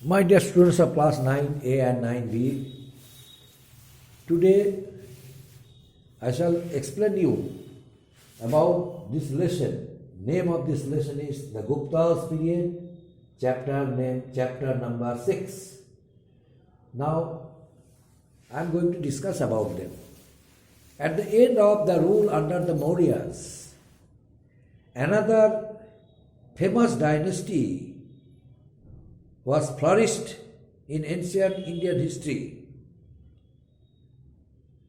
My dear students of class 9A and 9B, today I shall explain you about this lesson. Name of this lesson is the Gupta's period, chapter number 6. Now I am going to discuss about them. At the end of the rule under the Mauryas, another famous dynasty was flourished in ancient Indian history,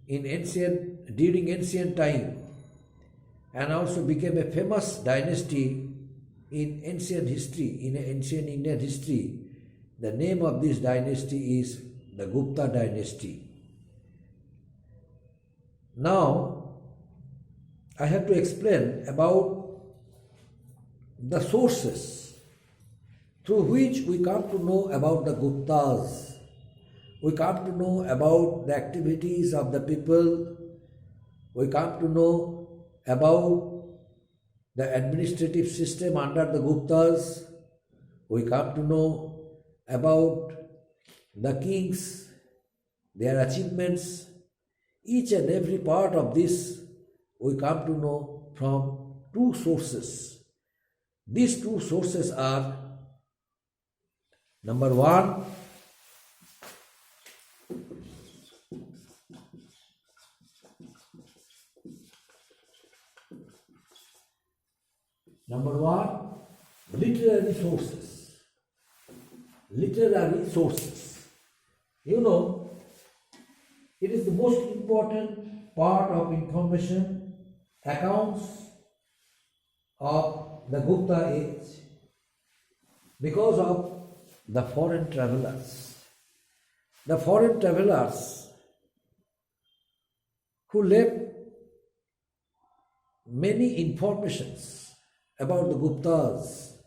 during ancient time, and also became a famous dynasty in ancient Indian history. The name of this dynasty is the Gupta dynasty. Now, I have to explain about the sources through which we come to know about the Guptas. We come to know about the activities of the people. We come to know about the administrative system under the Guptas. We come to know about the kings, their achievements. Each and every part of this we come to know from two sources. These two sources are: number one, literary sources. Literary sources. You know, it is the most important part of information, accounts of the Gupta age, because of the foreign travelers. The foreign travelers who left many informations about the Guptas,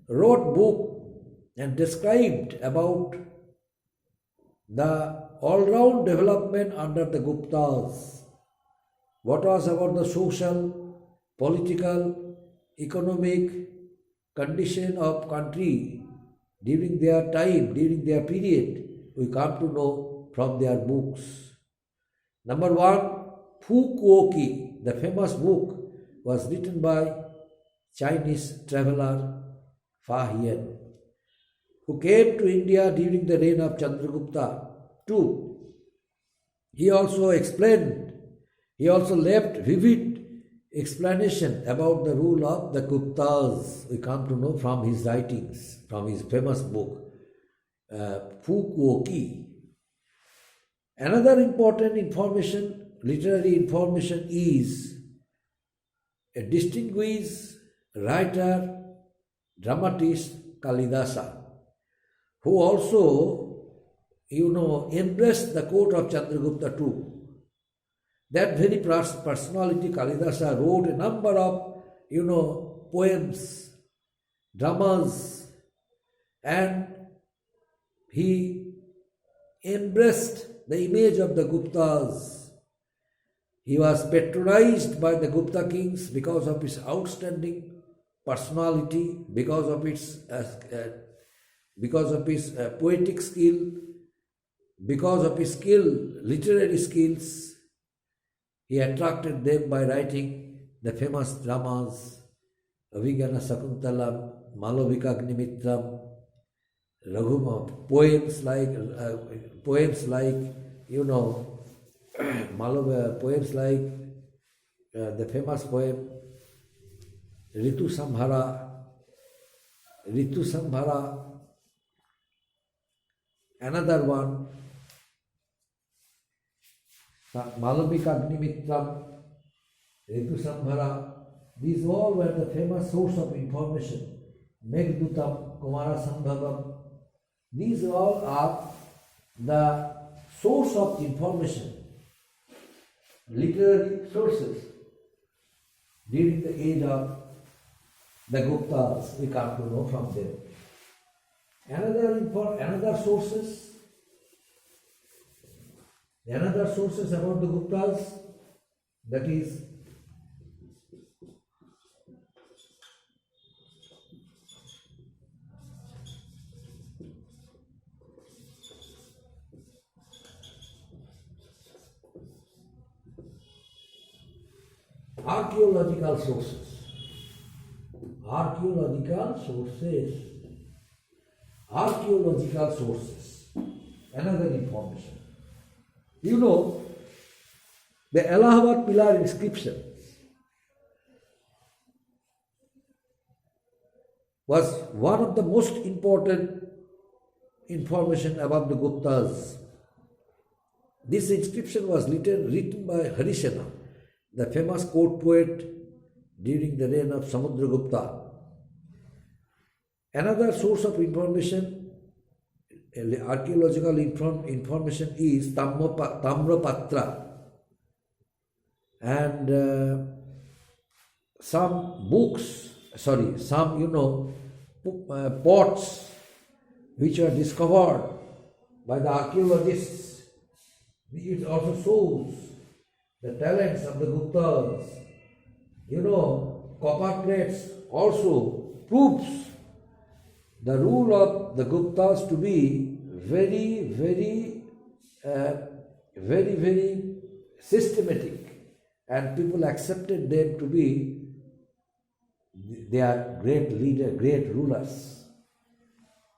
wrote book and described about the all-round development under the Guptas. What was about the social, political, economic condition of country during their time, during their period, we come to know from their books. Number one, Fukuoki, the famous book, was written by Chinese traveler Fa Hien, who came to India during the reign of Chandragupta II. He also left vivid explanation about the rule of the Guptas. We come to know from his writings, from his famous book, Fukuoki. Another important information, literary information, is a distinguished writer, dramatist Kalidasa, who also, embraced the court of Chandragupta II. That very personality, Kalidasa, wrote a number of, poems, dramas, and he embraced the image of the Guptas. He was patronized by the Gupta kings because of his outstanding personality, because of his poetic skill, because of his literary skills. He attracted them by writing the famous dramas, Avigana Sakuntalam, Malavika Agnimitram, Raghuma, poems like the famous poem Ritu Samhara, another one, Malavika Agnimitram, Ritu Samhara. These all were the famous source of information. Megdutam, Kumara Sambhavam. These all are the source of information, literary sources during the age of the Guptas. We come to know from them. Another sources about the Guptas, that is Archaeological sources. Archaeological sources. Archaeological sources. Another information. You know, the Allahabad pillar inscription was one of the most important information about the Guptas. This inscription was written by Harisena, the famous court poet during the reign of Samudragupta. Another source of information, archaeological information, is Tamrapatra, and some pots which were discovered by the archaeologists. It also shows the talents of the Guptas. Copper plates also proves the rule of the Guptas to be very, very systematic, and people accepted them to be their great leader, great rulers.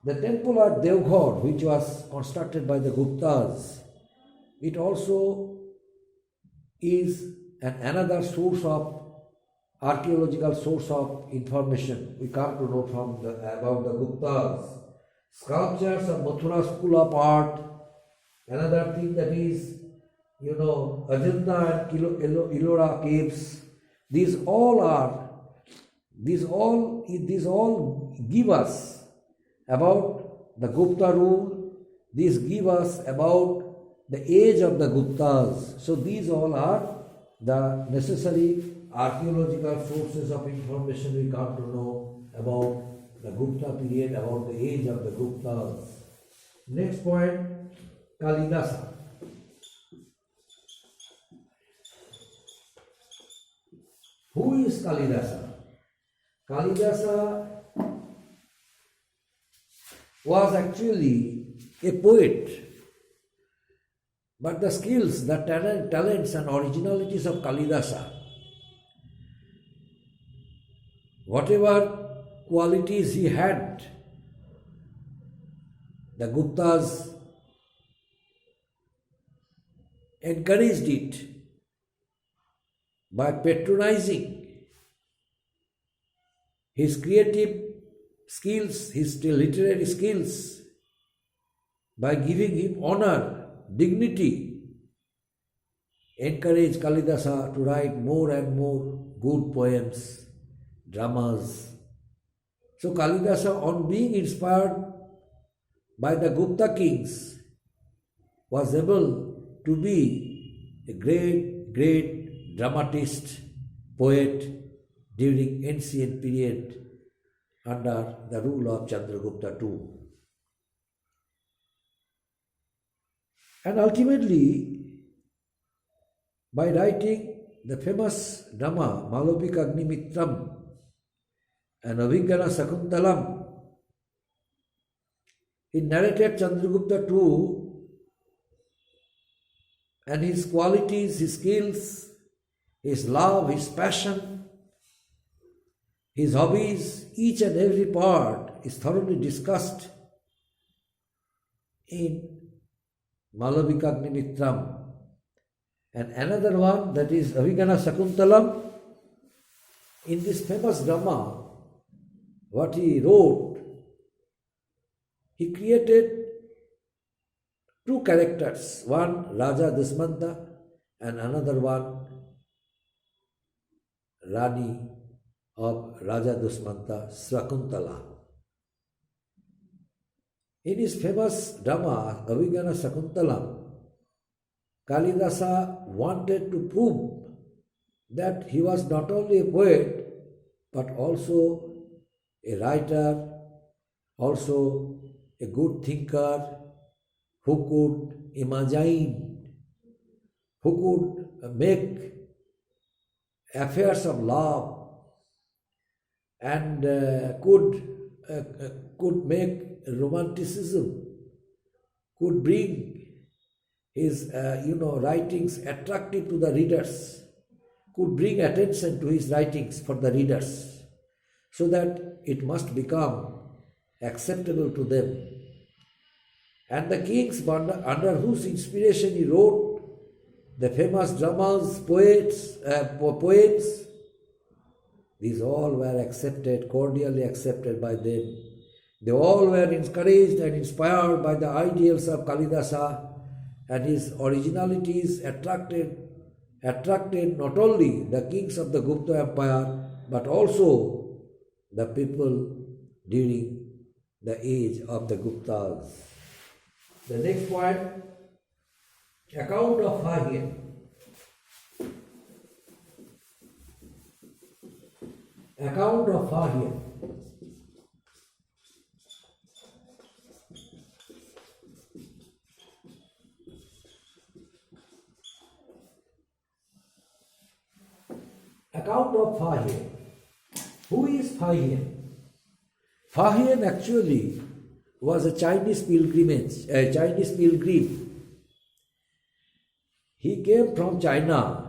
The temple at Devghar, which was constructed by the Guptas, it also is another source of archaeological source of information we come to know about the Guptas. Sculptures of Mathura school of art, another thing that is, Ajanta and Ellora caves. These all give us about the Gupta rule. These give us about the age of the Guptas. So these all are the necessary archaeological sources of information we come to know about the Gupta period, about the age of the Guptas. Next point, Kalidasa. Who is Kalidasa? Kalidasa was actually a poet, but the skills, the talents and originalities of Kalidasa, whatever qualities he had, the Guptas encouraged it by patronizing his creative skills, his literary skills, by giving him honor, dignity, encouraged Kalidasa to write more and more good poems, dramas. So Kalidasa, on being inspired by the Gupta kings, was able to be a great dramatist, poet during ancient period under the rule of Chandragupta II. And ultimately, by writing the famous drama Malavika Agnimitram and Avigana Sakuntalam, he narrated Chandragupta II and his qualities, his skills, his love, his passion, his hobbies, each and every part is thoroughly discussed in Malavika Agnimitram. And another one, that is Avigana Sakuntalam. In this famous drama, what he wrote, he created two characters, one Raja Dusmanta and another one Rani of Raja Dusmanta, Sakuntala. In his famous drama Avigana Sakuntalam, Kalidasa wanted to prove that he was not only a poet but also a writer, also a good thinker, who could imagine, who could make affairs of love and could make romanticism, could bring his writings attractive to the readers, could bring attention to his writings for the readers, so that it must become acceptable to them. And the kings under whose inspiration he wrote, the famous dramas, poems, these all were accepted, cordially accepted by them. They all were encouraged and inspired by the ideals of Kalidasa, and his originalities attracted not only the kings of the Gupta Empire, but also the people during the age of the Guptas. The next point, account of Fahir. Account of Fahir. Account of Fahir. Who is Fahir? Fahir actually was a Chinese pilgrim. He came from China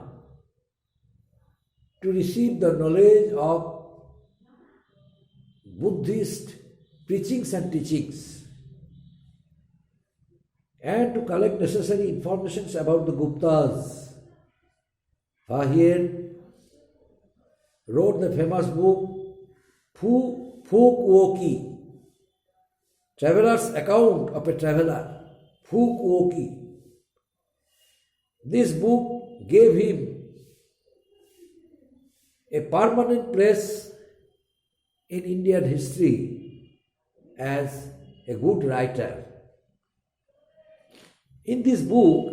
to receive the knowledge of Buddhist preachings and teachings, and to collect necessary information about the Guptas. Fahir wrote the famous book Fukuoki, Traveler's Account of a Traveler, Fukuoki. This book gave him a permanent place in Indian history as a good writer. In this book,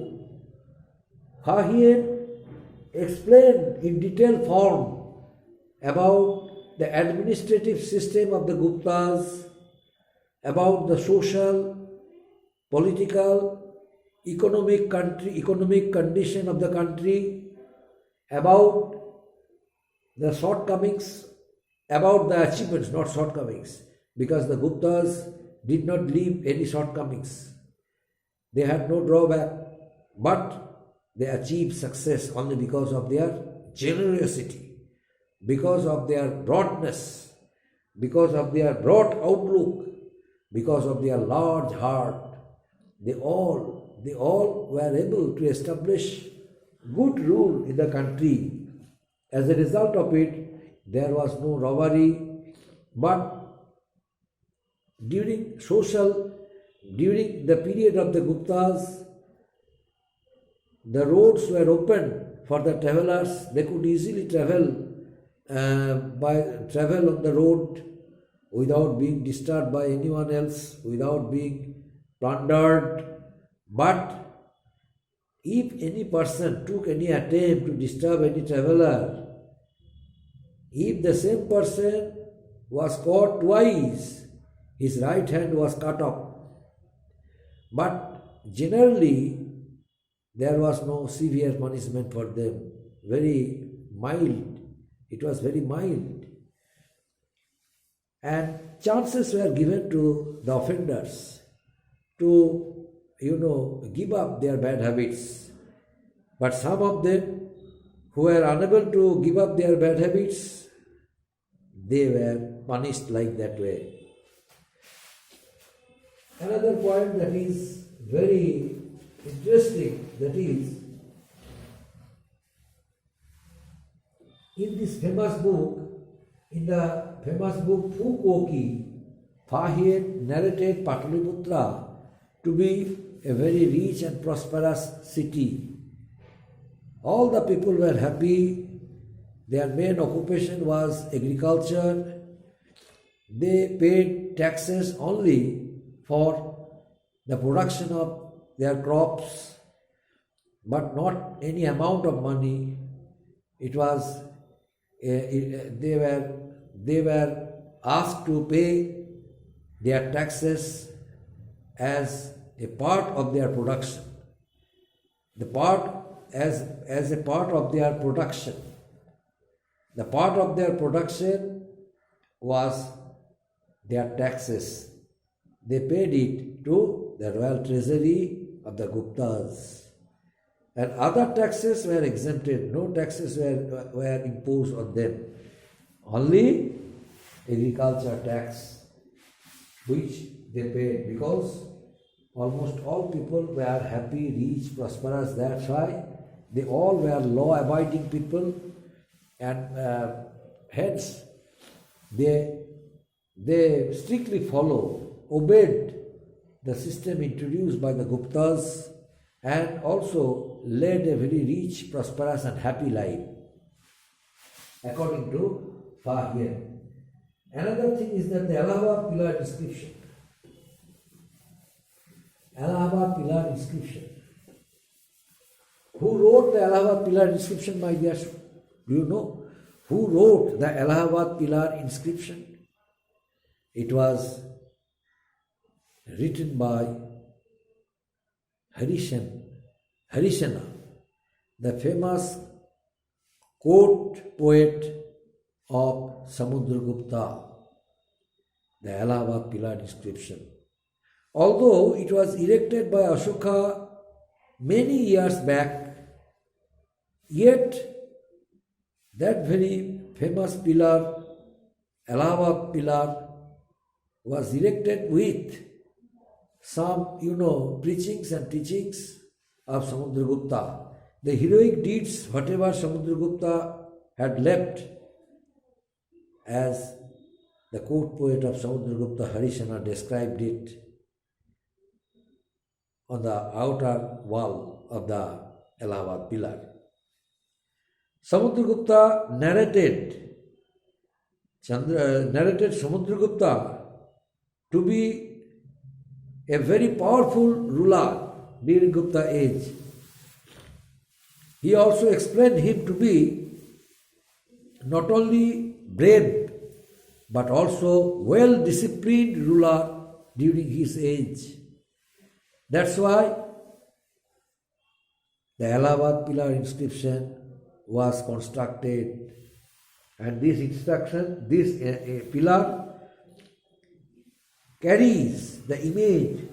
Fahir explained in detailed form about the administrative system of the Guptas, about the social, political, economic condition of the country, about the shortcomings, about the achievements, not shortcomings, because the Guptas did not leave any shortcomings. They had no drawback, but they achieved success only because of their generosity, because of their broadness, because of their broad outlook, because of their large heart. They all were able to establish good rule in the country. As a result of it, there was no robbery, but during the period of the Guptas, the roads were open for the travelers. They could easily travel on the road without being disturbed by anyone else, without being plundered. But if any person took any attempt to disturb any traveler, if the same person was caught twice, his right hand was cut off. But generally, there was no severe punishment for them. Very mild. It was very mild. And chances were given to the offenders to, give up their bad habits. But some of them who were unable to give up their bad habits, they were punished like that way. Another point that is very interesting, that is, in this famous book, Fukuoki, Fahir narrated Pataliputra to be a very rich and prosperous city. All the people were happy. Their main occupation was agriculture. They paid taxes only for the production of their crops, but not any amount of money. It was they were asked to pay their taxes as a part of their production. As a part of their production. The part of their production was their taxes. They paid it to the royal treasury of the Guptas. and other taxes were exempted. No taxes were imposed on them. Only agriculture tax, which they paid, because almost all people were happy, rich, prosperous. That's why they all were law-abiding people, and hence they strictly obeyed the system introduced by the Guptas, and also led a very rich, prosperous and happy life, according to Fahir. Another thing is that the Allahabad pillar inscription. Allahabad pillar inscription. Who wrote the Allahabad pillar inscription, my dear? Do you know? Who wrote the Allahabad pillar inscription? It was written by Harishana, the famous court poet of Samudragupta, the Allahabad pillar inscription. Although it was erected by Ashoka many years back, yet that very famous pillar, Allahabad pillar, was erected with some, preachings and teachings of Samudragupta. The heroic deeds, whatever Samudragupta had left, as the court poet of Samudragupta, Harishana, described it on the outer wall of the Allahabad pillar. Samudragupta narrated Samudragupta to be a very powerful ruler during Gupta age. He also explained him to be not only brave but also well-disciplined ruler during his age. That's why the Allahabad pillar inscription was constructed, and this pillar carries the image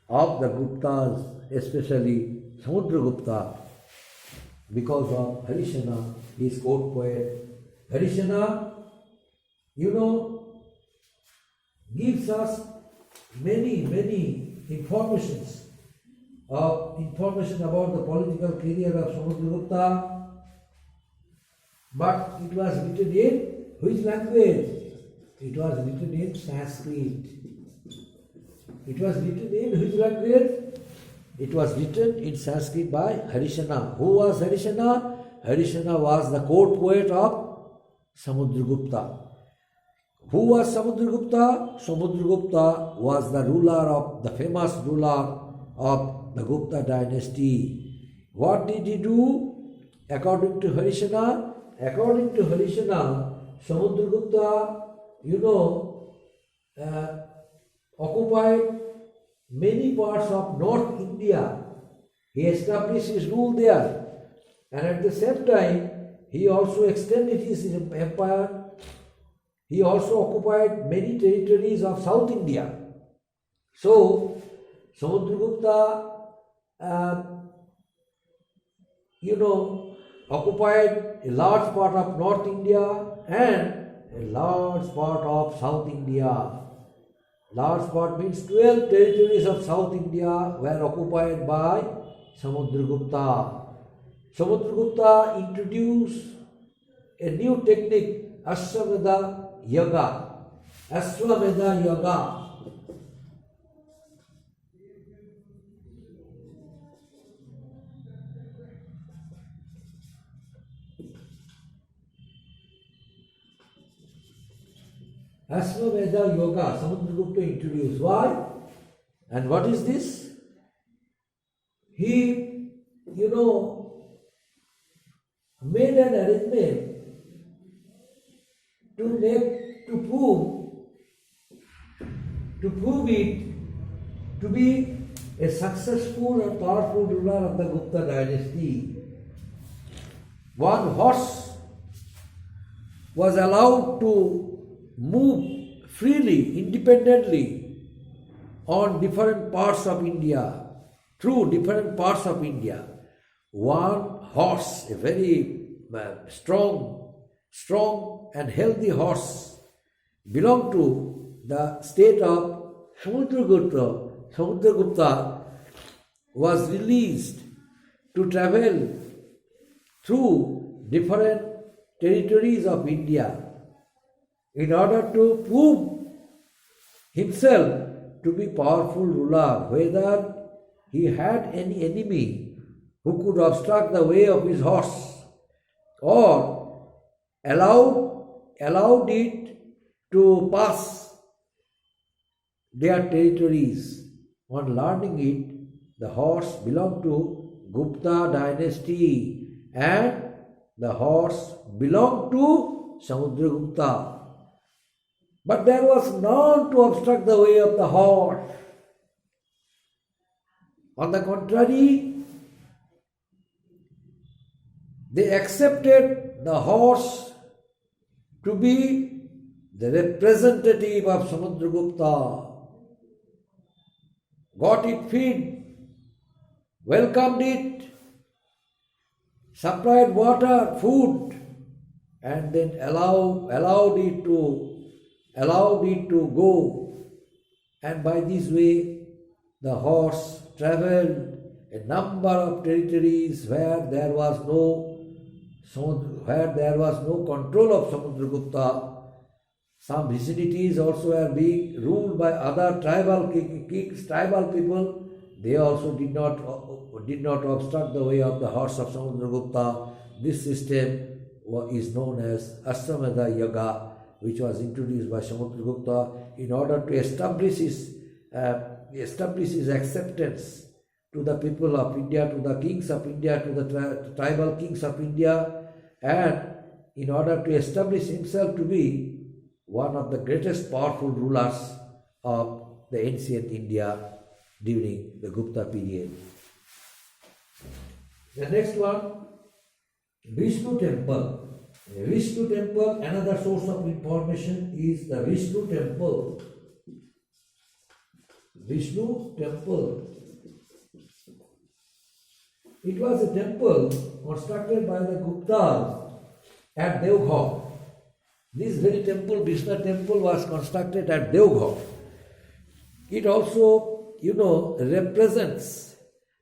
of the Guptas, especially Samudragupta, because of Harishana, his court poet. Harishana, gives us many informations about the political career of Samudragupta, but it was written in which language? It was written in Sanskrit. It was written in which language? It was written in Sanskrit by Harishana. Who was Harishana? Harishana was the court poet of Samudragupta. Who was Samudragupta? Samudragupta was the famous ruler of the Gupta dynasty. What did he do? According to Harishana, Samudragupta, occupied many parts of North India. He established his rule there, and at the same time, he also extended his empire. He also occupied many territories of South India. So, Samudragupta, occupied a large part of North India and a large part of South India. Large part means 12 territories of South India were occupied by Samudragupta. Samudragupta introduced a new technique, Ashwamedha Yoga. Ashwamedha Yoga. Ashwamedha Yoga, Samudragupta introduced. Why? And what is this? He, made an arrangement to prove it to be a successful and powerful ruler of the Gupta dynasty. One horse was allowed to move freely, independently on different parts of India, through different parts of India. one horse, a very strong and healthy horse, belonged to the state of Samudragupta. Samudragupta was released to travel through different territories of India in order to prove himself to be powerful ruler, whether he had any enemy who could obstruct the way of his horse or allowed it to pass their territories. On learning it, the horse belonged to Gupta dynasty and the horse belonged to Samudragupta. But there was none to obstruct the way of the horse. On the contrary, they accepted the horse to be the representative of Samudragupta, got it fed, welcomed it, supplied water, food, and then allowed it to go. And by this way, the horse travelled a number of territories where there was no control of Samudragupta. Some vicinities also were being ruled by other tribal kings, tribal people. They also did not obstruct the way of the horse of Samudragupta. This system is known as Ashwamedha Yaga, which was introduced by Samudragupta in order to establish his acceptance to the people of India, to the kings of India, to the tribal kings of India, and in order to establish himself to be one of the greatest powerful rulers of the ancient India during the Gupta period. The next one, Vishnu Temple. Vishnu Temple, another source of information is the Vishnu Temple. Vishnu Temple. It was a temple constructed by the Guptas at Devghar. This very temple, Vishnu Temple, was constructed at Devghar. It also, represents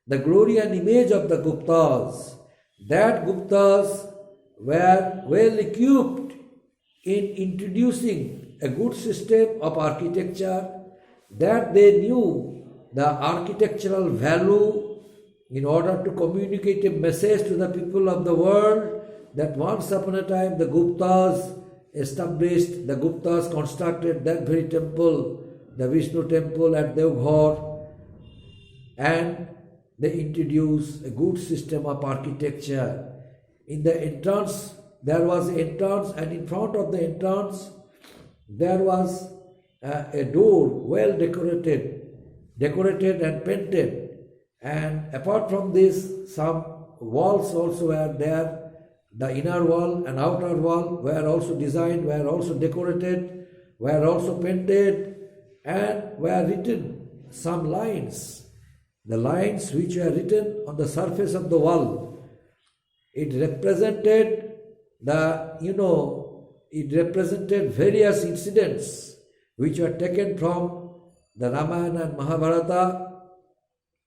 the glory and image of the Guptas. That Guptas were well equipped in introducing a good system of architecture, that they knew the architectural value in order to communicate a message to the people of the world, that once upon a time the Guptas constructed that very temple, the Vishnu Temple at Devghar, and they introduced a good system of architecture. In the entrance, there was an entrance, and in front of the entrance, there was a door well decorated and painted. And apart from this, some walls also were there. The inner wall and outer wall were also designed, were also decorated, were also painted, and were written some lines. The lines which were written on the surface of the wall, it represented various incidents which were taken from the Ramayana and Mahabharata,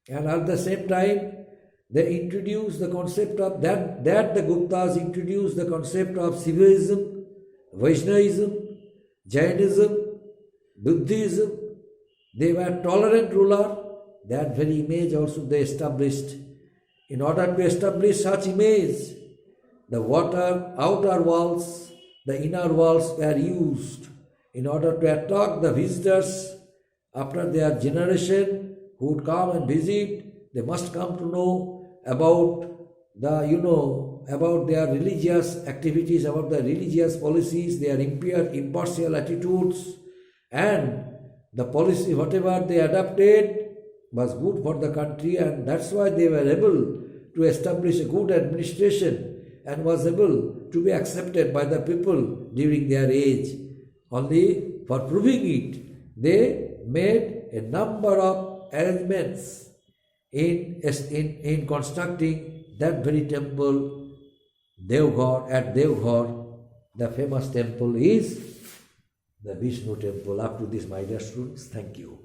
and at the same time they introduced the concept of that the Guptas introduced the concept of Shivaism, Vaishnavism, Jainism, Buddhism. They were tolerant ruler. That very image also they established. In order to establish such image, the outer walls, the inner walls were used in order to attract the visitors after their generation who would come and visit. They must come to know about their religious activities, about their religious policies, their impartial attitudes, and the policy whatever they adopted was good for the country, and that's why they were able to establish a good administration and was able to be accepted by the people during their age. Only for proving it, they made a number of arrangements in constructing that very temple, Devghar, at Devghar, the famous temple is the Vishnu Temple. Up to this, my dear students, thank you.